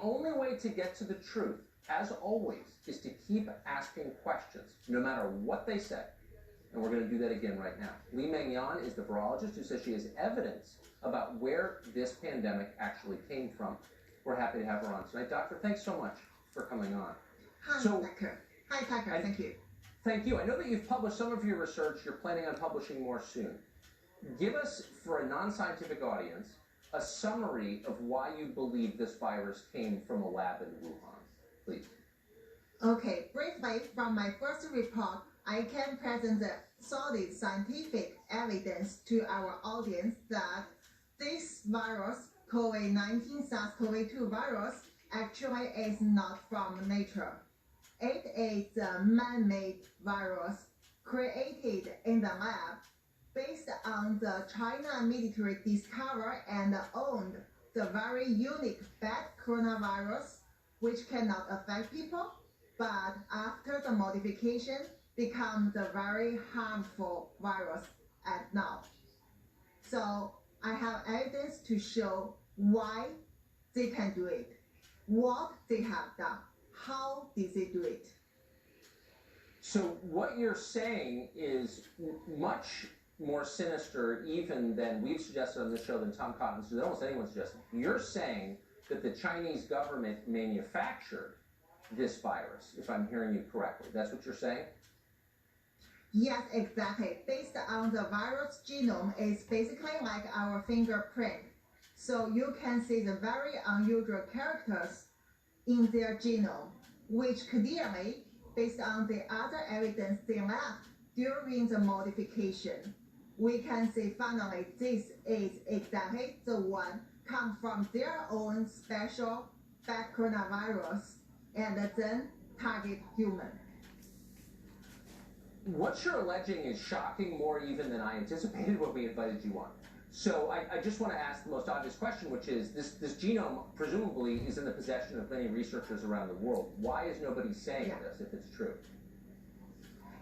only way to get to the truth, as always, is to keep asking questions, no matter what they say. And we're going to do that again right now. Li Mengyan is the virologist who says she has evidence about where this pandemic actually came from. We're happy to have her on tonight. Doctor, thanks so much for coming on. Hi, Tucker. Hi, Tucker. Thank you. Thank you. I know that you've published some of your research. You're planning on publishing more soon. Give us, for a non-scientific audience, a summary of why you believe this virus came from a lab in Wuhan, please. Okay, briefly, from my first report, I can present the solid scientific evidence to our audience that this virus, COVID-19 SARS-CoV-2 virus, actually is not from nature. It is a man-made virus created in the lab based on the China military discovered and owned the very unique bat coronavirus, which cannot affect people, but after the modification, become the very harmful virus at now. So I have evidence to show why they can do it, what they have done, how did they do it. So what you're saying is much more sinister even than we've suggested on this show, than Tom Cotton's, than almost anyone suggested. You're saying that the Chinese government manufactured this virus, if I'm hearing you correctly. That's what you're saying? Yes, exactly. Based on the virus genome, it's basically like our fingerprint. So you can see the very unusual characters in their genome, which clearly, based on the other evidence they left during the modification, we can see finally this is exactly the one come from their own special bat coronavirus and then target human. What you're alleging is shocking more even than I anticipated when we invited you on. So I just want to ask the most obvious question, which is this genome presumably is in the possession of many researchers around the world. Why is nobody saying this if it's true?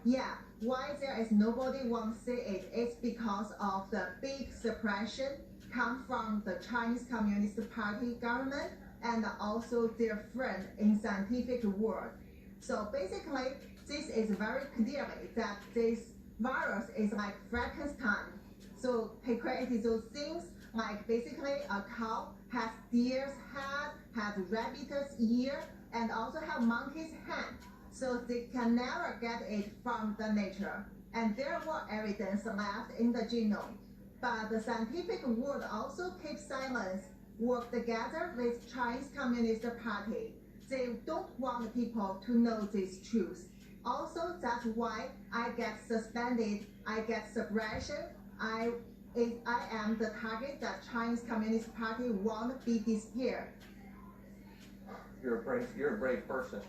Yeah, why there is nobody wants to say it? It's because of the big suppression come from the Chinese Communist Party government and also their friend in scientific world. So basically, this is very clearly that this virus is like Frankenstein. So he created those things like basically a cow has deer's head, has rabbit's ear, and also have monkey's hand. So they can never get it from the nature. And there were evidence left in the genome. But the scientific world also keeps silence, work together with Chinese Communist Party. They don't want people to know this truth. Also, that's why I get suspended, I get suppression, I am the target that Chinese Communist Party won't be disappeared. You're a brave person.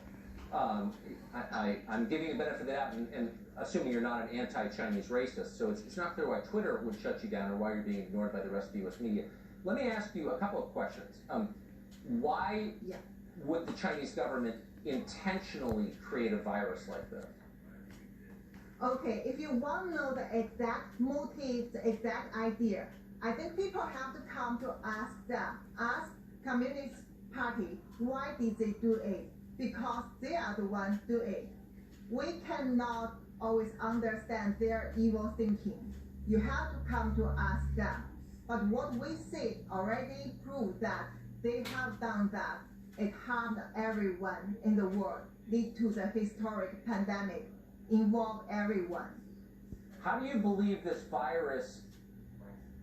I'm giving you the benefit of the doubt and assuming you're not an anti-Chinese racist, so it's not clear why Twitter would shut you down or why you're being ignored by the rest of the U.S. media. Let me ask you a couple of questions. Why would the Chinese government intentionally create a virus like this? Okay, if you want to know the exact motive, the exact idea, I think people have to come to ask Communist Party, why did they do it? Because they are the ones do it. We cannot always understand their evil thinking. You have to come to ask them. But what we see already proves that they have done that. It harmed everyone in the world, lead to the historic pandemic, involve everyone. How do you believe this virus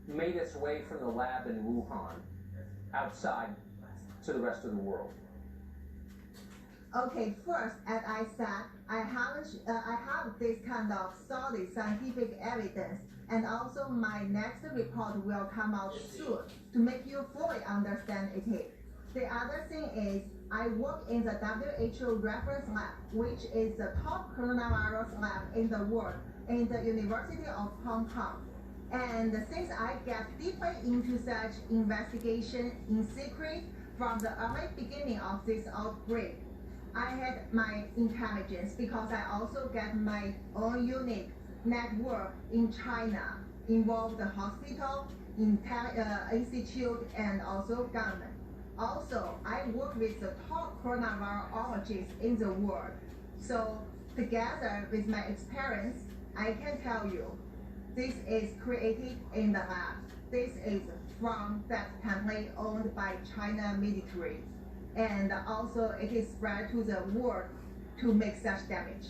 made its way from the lab in Wuhan outside to the rest of the world? Okay, first, as I said, I have this kind of solid scientific evidence, and also my next report will come out soon to make you fully understand it. The other thing is, I work in the WHO reference lab, which is the top coronavirus lab in the world, in the University of Hong Kong. And since I get deeply into such investigation in secret from the early beginning of this outbreak, I had my intelligence because I also get my own unique network in China, involve the hospital, institute, and also government. Also, I work with the top coronavirologists in the world. So together with my experience, I can tell you, this is created in the lab. This is from that company owned by China military. And also it is spread to the world to make such damage.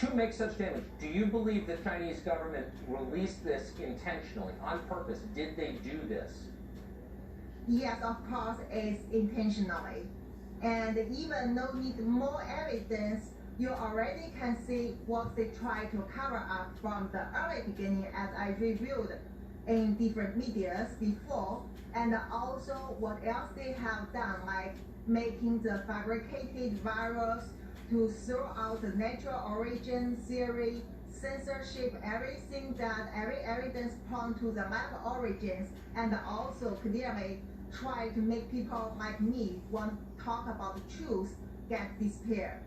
To make such damage, do you believe the Chinese government released this intentionally, on purpose? Did they do this? Yes, of course, it's intentionally. And even no need more evidence, you already can see what they try to cover up from the early beginning, as I reviewed in different medias before, and also what else they have done, like making the fabricated virus to throw out the natural origin theory, censorship, everything that every evidence point to the lab origins, and also clearly try to make people like me want to talk about the truth get disappeared.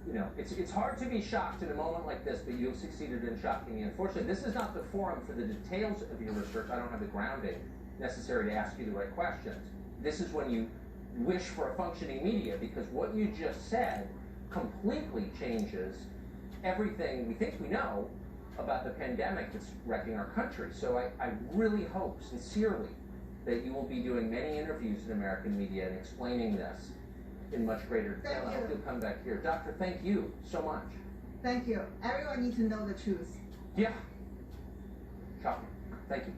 You know, it's hard to be shocked in a moment like this, but you've succeeded in shocking me. Unfortunately, this is not the forum for the details of your research. I don't have the grounding necessary to ask you the right questions. This is when you wish for a functioning media, because what you just said completely changes everything we think we know about the pandemic that's wrecking our country. So I really hope, sincerely, that you will be doing many interviews in American media and explaining this in much greater detail. I hope you'll come back here. Doctor, thank you so much. Thank you. Everyone needs to know the truth. Yeah. Shocking. Thank you.